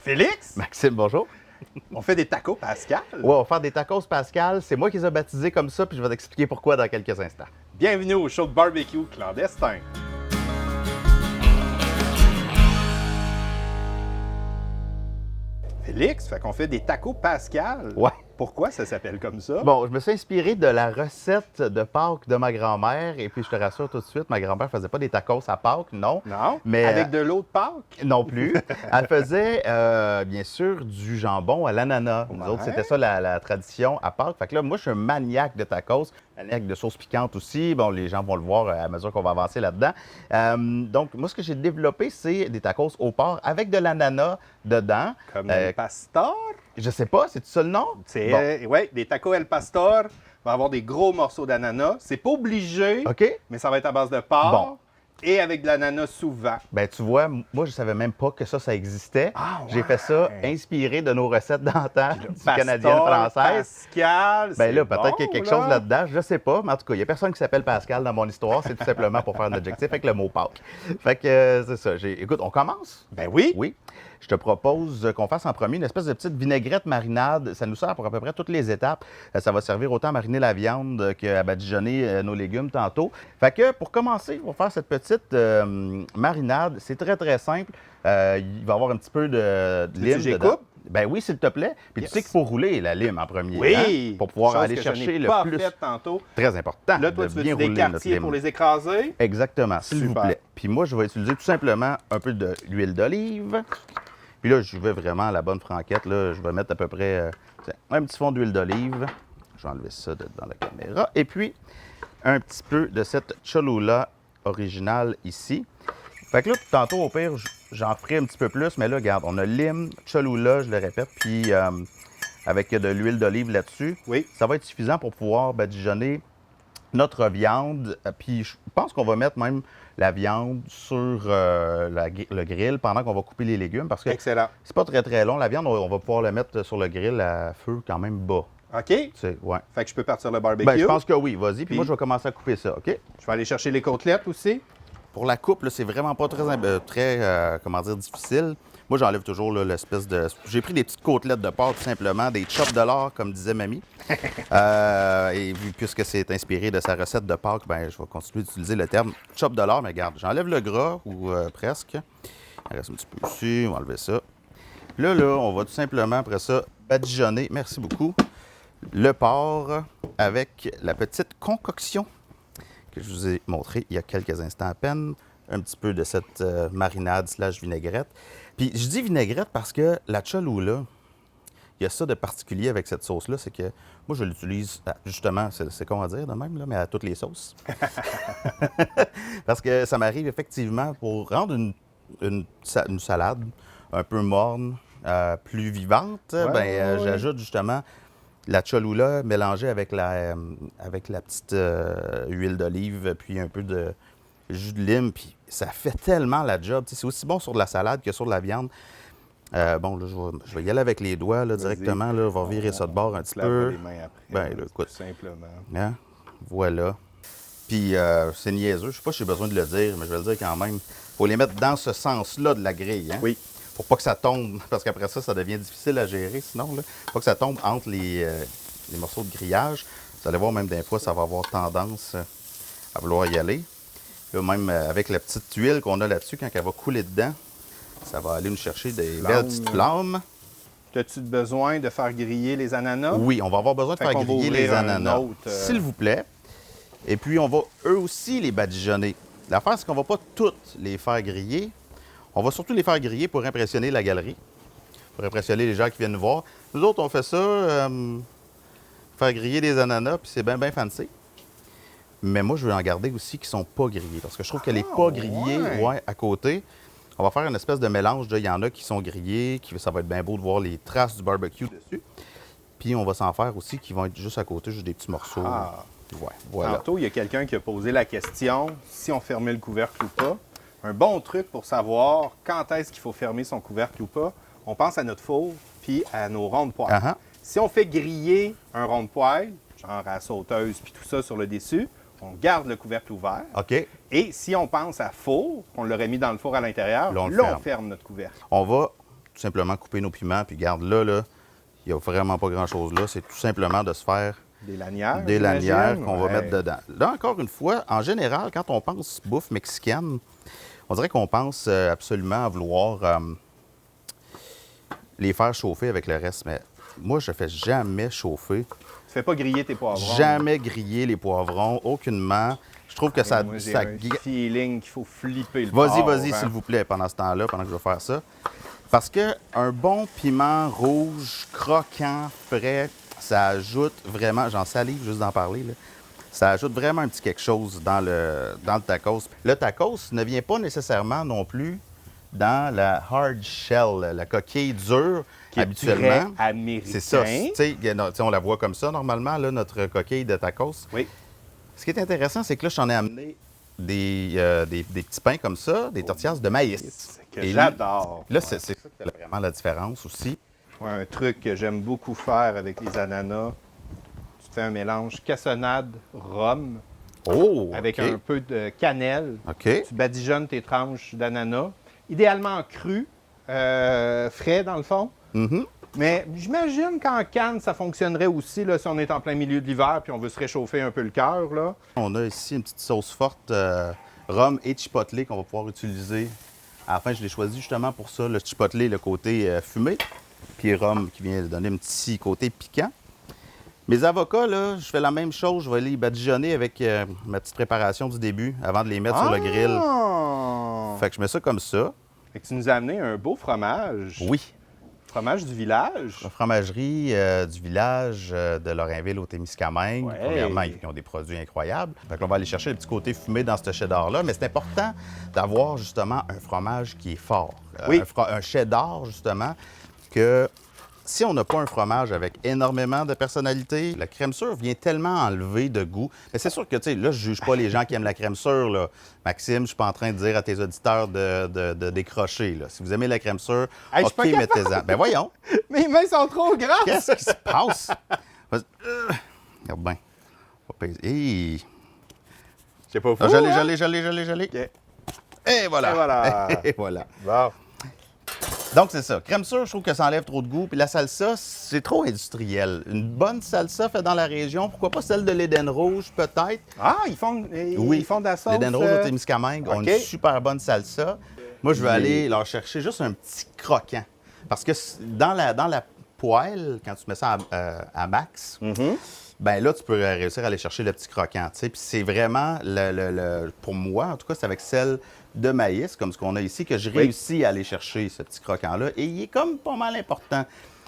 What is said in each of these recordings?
Félix, Maxime, bonjour. on fait des tacos Pascal. Ouais, on va faire des tacos Pascal. C'est moi qui les ai baptisés comme ça, puis je vais t'expliquer pourquoi dans quelques instants. Bienvenue au show de barbecue clandestin. Félix, fait qu'on fait des tacos Pascal. Ouais. Pourquoi ça s'appelle comme ça? Bon, je me suis inspiré de la recette de Pâques de ma grand-mère, et puis je te rassure tout de suite, ma grand-mère faisait pas des tacos à Pâques, non. Non? Mais Avec de l'eau de Pâques? non plus. Elle faisait, bien sûr, du jambon à l'ananas. Nous Ouais. autres, c'était ça la tradition à Pâques. Fait que là, moi, je suis un maniaque de tacos, maniaque de sauce piquante aussi. Bon, les gens vont le voir à mesure qu'on va avancer là-dedans. Donc, moi, ce que j'ai développé, c'est des tacos au porc avec de l'ananas dedans. Comme El Pastor? Je sais pas, c'est ça le nom? C'est, Bon. ouais, des tacos El Pastor. Va avoir des gros morceaux d'ananas. C'est pas obligé, OK. mais ça va être à base de porc. Bon. Et avec de l'ananas souvent. Ben tu vois, moi, je savais même pas que ça existait. Ah, J'ai fait ça ouais. inspiré de nos recettes dentaires du Pastor, canadienne-française. Pascal, Ben c'est là, peut-être bon, qu'il y a quelque là. chose là-dedans, je sais pas, mais en tout cas, il n'y a personne qui s'appelle Pascal dans mon histoire, c'est tout simplement pour faire un objectif avec le mot Pâques. Fait que c'est ça. Écoute, on commence? Ben oui. Oui. Je te propose qu'on fasse en premier une espèce de petite vinaigrette marinade. Ça nous sert pour à peu près toutes les étapes. Ça va servir autant à mariner la viande qu'à badigeonner nos légumes tantôt. Fait que pour commencer, on va faire cette petite marinade. C'est très, très simple. Il va y avoir un petit peu de lime j'y dedans. coupe? Ben oui, s'il te plaît. Puis Yes. tu sais qu'il faut rouler la lime en premier. Oui. Hein, pour pouvoir Chose aller que je chercher n'ai le pas plus. fait tantôt. Très important. Là, toi, de tu veux bien des rouler notre quartiers lime. pour les écraser? Exactement, s'il vous Super. plaît. Puis moi, je vais utiliser tout simplement un peu d'huile d'olive. Puis là, je vais vraiment à la bonne franquette. Là, je vais mettre à peu près un petit fond d'huile d'olive. Je vais enlever ça dans la caméra. Et puis, un petit peu de cette Cholula originale ici. Fait que là, tantôt, au pire, j'en ferai un petit peu plus. Mais là, regarde, on a lime, Cholula, je le répète, puis avec de l'huile d'olive là-dessus. Oui. Ça va être suffisant pour pouvoir badigeonner notre viande. Puis je pense qu'on va mettre même la viande sur le grill pendant qu'on va couper les légumes parce que Excellent. c'est pas très très long. La viande, on va pouvoir la mettre sur le grill à feu quand même bas. OK? Tu sais, ouais. Fait que je peux partir le barbecue. Ben, je pense que oui, vas-y. Puis Puis- moi, je vais commencer à couper ça, OK? Je vais aller chercher les côtelettes aussi. Pour la coupe, là, c'est vraiment pas très comment dire, difficile. Moi, j'enlève toujours là, l'espèce de... J'ai pris des petites côtelettes de porc, tout simplement, des chops de lard, comme disait mamie. Et puisque c'est inspiré de sa recette de Pâques, ben, je vais continuer d'utiliser le terme chop de lard. Mais regarde, j'enlève le gras, ou presque. Il reste un petit peu ici, on va enlever ça. Là, on va tout simplement, après ça, badigeonner, merci beaucoup, le porc avec la petite concoction que je vous ai montré il y a quelques instants à peine. Un petit peu de cette marinade / vinaigrette. Puis je dis vinaigrette parce que la Cholula, il y a ça de particulier avec cette sauce-là, c'est que moi, je l'utilise, justement, c'est con à dire de même, là, mais à toutes les sauces. Parce que ça m'arrive effectivement pour rendre une salade un peu morne, plus vivante, ouais. j'ajoute justement la Cholula mélangée avec la petite huile d'olive, puis un peu de jus de lime, puis ça fait tellement la job. Tu sais, c'est aussi bon sur de la salade que sur de la viande. Bon, là, je vais y aller avec les doigts là, directement. Là, on va virer ça de bord un petit Lave peu. les mains après. Ben, là, écoute. Tout simplement. Hein? Voilà. Puis c'est niaiseux, je sais pas si j'ai besoin de le dire, mais je vais le dire quand même. Il faut les mettre dans ce sens-là de la grille. Hein? Oui. Pour pas que ça tombe, parce qu'après ça, ça devient difficile à gérer sinon. Là. Pas que ça tombe entre les morceaux de grillage. Vous allez voir, même des fois, ça va avoir tendance à vouloir y aller. Là, même avec la petite huile qu'on a là-dessus, quand elle va couler dedans, ça va aller nous chercher des belles petites flammes. As-tu besoin de faire griller les ananas? Oui, on va avoir besoin de Fait faire qu'on va griller ouvrir les un ananas. autre, S'il vous plaît. Et puis, on va eux aussi les badigeonner. L'affaire, c'est qu'on ne va pas toutes les faire griller. On va surtout les faire griller pour impressionner la galerie, pour impressionner les gens qui viennent nous voir. Nous autres, on fait ça, faire griller des ananas, puis c'est bien, bien fancy. Mais moi, je veux en garder aussi qui ne sont pas grillés, parce que je trouve que les pas grillés, ouais. à côté, on va faire une espèce de mélange. Il y en a qui sont grillés, ça va être bien beau de voir les traces du barbecue dessus. Puis on va s'en faire aussi qui vont être juste à côté, juste des petits morceaux. Ah. Ouais, voilà. Tantôt, il y a quelqu'un qui a posé la question si on fermait le couvercle ou pas. Un bon truc pour savoir quand est-ce qu'il faut fermer son couvercle ou pas, on pense à notre four puis à nos ronds de poêle. Uh-huh. Si on fait griller un rond de poêle, genre à la sauteuse puis tout ça sur le dessus, on garde le couvercle ouvert. OK. Et si on pense à four, on l'aurait mis dans le four à l'intérieur, Là, on on le ferme. ferme notre couvercle. On va tout simplement couper nos piments. Puis garde là, il n'y a vraiment pas grand-chose là. C'est tout simplement de se faire Des lanières. des lanières qu'on va Ouais. mettre dedans. Là, encore une fois, en général, quand on pense bouffe mexicaine, on dirait qu'on pense absolument à vouloir les faire chauffer avec le reste. Mais moi, je ne fais jamais chauffer, Tu fais pas griller tes poivrons. jamais griller les poivrons, aucunement. Je trouve que ça... Moi, j'ai ça un feeling qu'il faut flipper le Vas-y, porc, vas-y, hein. s'il vous plaît, pendant ce temps-là, pendant que je vais faire ça. Parce qu'un bon piment rouge, croquant, frais, ça ajoute vraiment, j'en salive juste d'en parler, là, ça ajoute vraiment un petit quelque chose dans le tacos. Le tacos ne vient pas nécessairement non plus dans la hard shell, la coquille dure, Qui est habituellement. très américain. C'est ça. Tu sais, on la voit comme ça normalement, là, notre coquille de tacos. Oui. Ce qui est intéressant, c'est que là, je t'en ai amené des petits pains comme ça, des tortillas de maïs. Que Et j'adore. Là, c'est ça qui fait vraiment la différence aussi. Ouais, un truc que j'aime beaucoup faire avec les ananas, tu te fais un mélange cassonade rhum Oh! avec OK. un peu de cannelle. OK. Tu badigeonnes tes tranches d'ananas, idéalement cru, frais dans le fond. Mhm. Mais j'imagine qu'en canne, ça fonctionnerait aussi là, si on est en plein milieu de l'hiver puis on veut se réchauffer un peu le cœur. Là. On a ici une petite sauce forte, rhum et chipotle qu'on va pouvoir utiliser. À la fin, je l'ai choisi justement pour ça, le chipotle, le côté fumé, puis rhum qui vient donner un petit côté piquant. Mes avocats, là, je fais la même chose. Je vais les badigeonner avec ma petite préparation du début avant de les mettre sur le grill. Fait que je mets ça comme ça. Fait que tu nous as amené un beau fromage. Oui. Fromage du village. La fromagerie du village de Lorrainville au Témiscamingue. Ouais. Premièrement, ils ont des produits incroyables. Fait que là, on va aller chercher le petit côté fumé dans ce cheddar-là. Mais c'est important d'avoir justement un fromage qui est fort. Oui. Un cheddar, justement, que si on n'a pas un fromage avec énormément de personnalité, la crème sûre vient tellement enlever de goût. Mais c'est sûr que, tu sais, là, je juge pas les gens qui aiment la crème sûre, là. Maxime, je suis pas en train de dire à tes auditeurs de décrocher, là. Si vous aimez la crème sûre, Hey, je suis OK, pas mettez-en. Ben voyons. Mes mains sont trop grasses! Qu'est-ce qui se passe? Regarde bien. On va peser. Hey. C'est pas fou, Ah, hein? je l'ai. OK. Et voilà. Et voilà. Et voilà. Bon. Donc, c'est ça. Crème sûre, je trouve que ça enlève trop de goût. Puis la salsa, c'est trop industriel. Une bonne salsa faite dans la région, pourquoi pas celle de l'Éden Rouge, peut-être? Ah, ils font de la sauce. L'Éden Rouge au Témiscamingue ont OK. une super bonne salsa. Moi, je vais aller leur chercher juste un petit croquant. Parce que dans la poêle, quand tu mets ça à max, ben là, tu peux réussir à aller chercher le petit croquant. Tu sais. Puis c'est vraiment, pour moi, en tout cas, c'est avec celle de maïs, comme ce qu'on a ici, que je réussis à aller chercher ce petit croquant-là. Et il est comme pas mal important.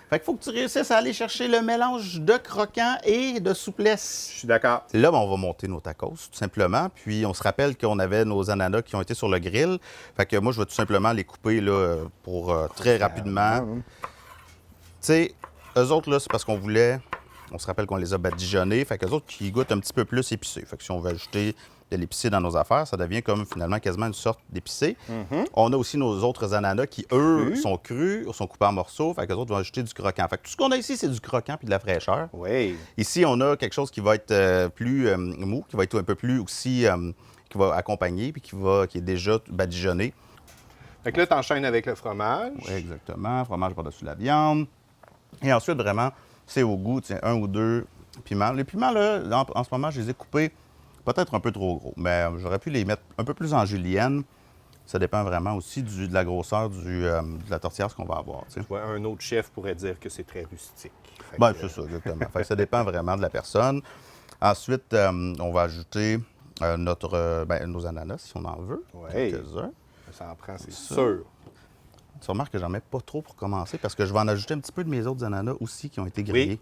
Fait qu'il faut que tu réussisses à aller chercher le mélange de croquant et de souplesse. Je suis d'accord. Là, ben, on va monter nos tacos, tout simplement. Puis, on se rappelle qu'on avait nos ananas qui ont été sur le grill. Fait que moi, je vais tout simplement les couper là, pour très rapidement. Tu sais, eux autres, là, c'est parce qu'on voulait... On se rappelle qu'on les a badigeonnés. Fait qu'eux autres qui goûtent un petit peu plus épicé. Fait que si on veut ajouter de l'épicé dans nos affaires, ça devient comme finalement quasiment une sorte d'épicé. On a aussi nos autres ananas qui, eux, sont crus, sont coupés en morceaux. Fait qu'eux autres vont ajouter du croquant. Fait que tout ce qu'on a ici, c'est du croquant puis de la fraîcheur. Oui. Ici, on a quelque chose qui va être plus mou, qui va être un peu plus aussi, qui va accompagner puis qui est déjà badigeonné. Fait que là, tu enchaînes avec le fromage. Oui, exactement. Fromage par-dessus la viande. Et ensuite, vraiment, c'est au goût, tiens, 1 ou 2 piments. Les piments, là, en ce moment, je les ai coupés peut-être un peu trop gros, mais j'aurais pu les mettre un peu plus en julienne. Ça dépend vraiment aussi de la grosseur de la tortilla qu'on va avoir. Tu sais. Ouais, un autre chef pourrait dire que c'est très rustique. Fait Ben, que, c'est ça, exactement. Fait que ça dépend vraiment de la personne. Ensuite, on va ajouter nos ananas, si on en veut. Ouais. Quelques-uns. ça en prend, c'est Ça. sûr. Tu remarques que j'en mets pas trop pour commencer parce que je vais en ajouter un petit peu de mes autres ananas aussi qui ont été grillés.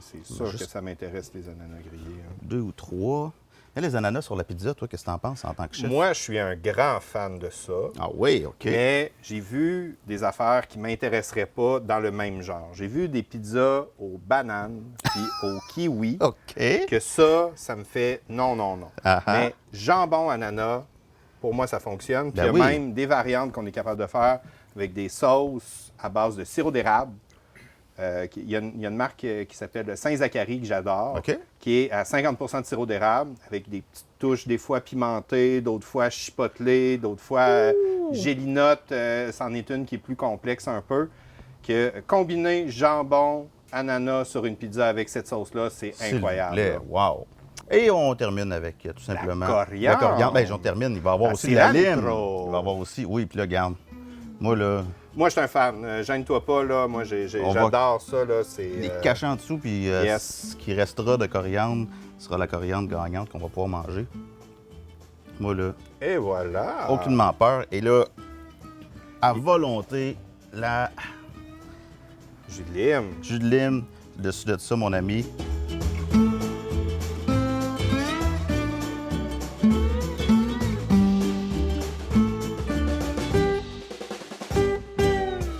C'est sûr Juste- que ça m'intéresse, les ananas grillés. hein. 2 ou 3. Mais les ananas sur la pizza, toi, qu'est-ce que t'en penses en tant que chef? Moi, je suis un grand fan de ça. Ah oui, OK. Mais j'ai vu des affaires qui ne m'intéresseraient pas dans le même genre. J'ai vu des pizzas aux bananes puis au kiwi. OK. Que ça me fait non, non, non. Ah ah. Mais jambon, ananas, pour moi, ça fonctionne. Puis Ben il y a oui. même des variantes qu'on est capable de faire avec des sauces à base de sirop d'érable. Il y a une marque qui s'appelle Saint-Zacharie que j'adore, OK. qui est à 50 de sirop d'érable avec des petites touches, des fois pimentées, d'autres fois chipotelées, d'autres fois Gélinotte, c'en est une qui est plus complexe un peu. Que combiner jambon, ananas sur une pizza avec cette sauce-là, c'est incroyable. S'il vous plaît. Wow. Et on termine avec tout simplement coriandre. la coriandre. Ben, j'en termine. Il va y avoir La aussi de la lime. cilantro. Il va y avoir aussi. Oui, puis là, regarde. Moi, là, Moi, je suis un fan. Gêne-toi pas, là. Moi, On va- j'adore ça, là. C'est... les cachets en dessous, puis yes. ce qui restera de coriandre sera la coriandre gagnante qu'on va pouvoir manger. Moi, là, Et voilà. aucunement peur. Et là, à volonté, la Jus de lime. jus de lime, dessus de ça, mon ami.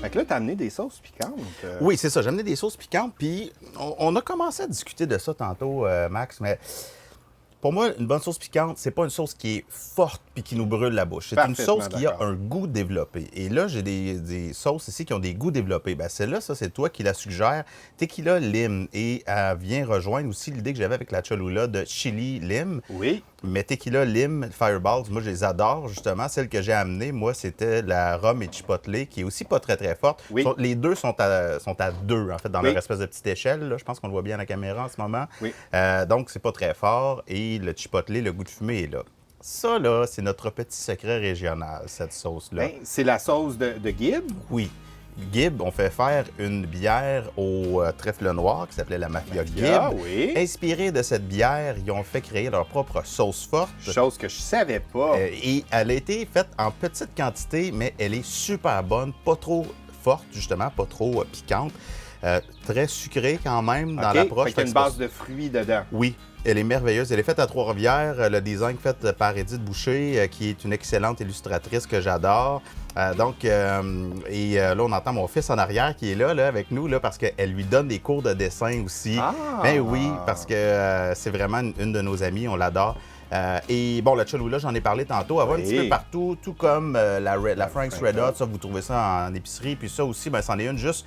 Fait que là, t'as amené des sauces piquantes. Oui, c'est ça. J'ai amené des sauces piquantes, puis on a commencé à discuter de ça tantôt, Max, mais pour moi, une bonne sauce piquante, c'est pas une sauce qui est forte puis qui nous brûle la bouche. C'est une Parfaitement sauce qui a d'accord. un goût développé. Et là, j'ai des sauces ici qui ont des goûts développés. Ben celle-là, ça, c'est toi qui la suggère. Tequila lime. Et elle vient rejoindre aussi l'idée que j'avais avec la Cholula de chili lime. Oui. Mais tequila, lime, fireballs, moi, je les adore, justement. Celle que j'ai amenée, moi, c'était la rhum et chipotle, qui est aussi pas très, très forte. Oui. Les deux sont à deux, en fait, dans Oui. leur espèce de petite échelle. Là. Je pense qu'on le voit bien à la caméra en ce moment. Oui. Donc, c'est pas très fort. Et le chipotle, le goût de fumée est là. Ça, là, c'est notre petit secret régional, cette sauce-là. Ben, c'est la sauce de Gibb. Oui. Gibb, on fait faire une bière au trèfle noir qui s'appelait la Mafia Gibb. Ah oui. Inspirée de cette bière, ils ont fait créer leur propre sauce forte. Chose que je savais pas. Et elle a été faite en petite quantité, mais elle est super bonne, pas trop forte, justement, pas trop piquante. Très sucrée quand même dans OK? l'approche. Fait qu'il y a une Fait que c'est base de fruits dedans. oui, elle est merveilleuse. Elle est faite à Trois-Rivières. Le design fait par Edith Boucher, qui est une excellente illustratrice que j'adore. Là, on entend mon fils en arrière qui est là avec nous, là, parce qu'elle lui donne des cours de dessin aussi. Ah! Ben oui, parce que c'est vraiment une de nos amies, on l'adore. Et bon, la Cholula, j'en ai parlé tantôt. Elle va un Oui. petit peu partout, tout comme la Frank's Red Hot. Ça, vous trouvez ça en épicerie. Puis ça aussi, ben, c'en est une juste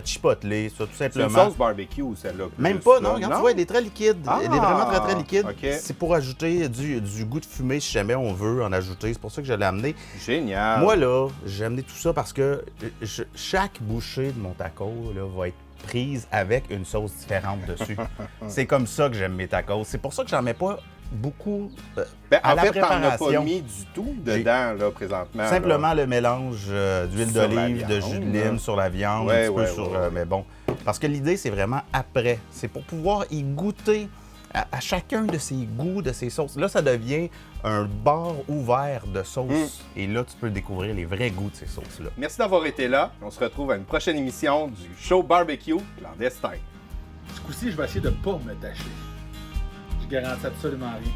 chipotle, ça, tout C'est simplement. une sauce barbecue, celle-là. plus, Même pas, là. non. Regarde, tu vois, elle est très liquide. Ah, Elle est vraiment très, très liquide. OK. C'est pour ajouter du goût de fumée si jamais on veut en ajouter. C'est pour ça que je l'ai amené. Génial. Moi, là, j'ai amené tout ça parce que chaque bouchée de mon taco là, va être prise avec une sauce différente dessus. C'est comme ça que j'aime mes tacos. C'est pour ça que j'en mets pas beaucoup Ben, à en la fait, t'en as pas préparation. mis du tout dedans, là, présentement. Simplement le mélange d'huile Sur la d'olive, de viande, jus de là. lime sur la viande, Ouais, un petit peu ouais, sur... ouais. mais bon, parce que l'idée, c'est vraiment après. C'est pour pouvoir y goûter à chacun de ces goûts, de ces sauces. Là, ça devient un bar ouvert de sauces. Et là, tu peux découvrir les vrais goûts de ces sauces-là. Merci d'avoir été là. On se retrouve à une prochaine émission du show Barbecue clandestin. Ce coup-ci, je vais essayer de ne pas me tâcher. Je garantis absolument rien.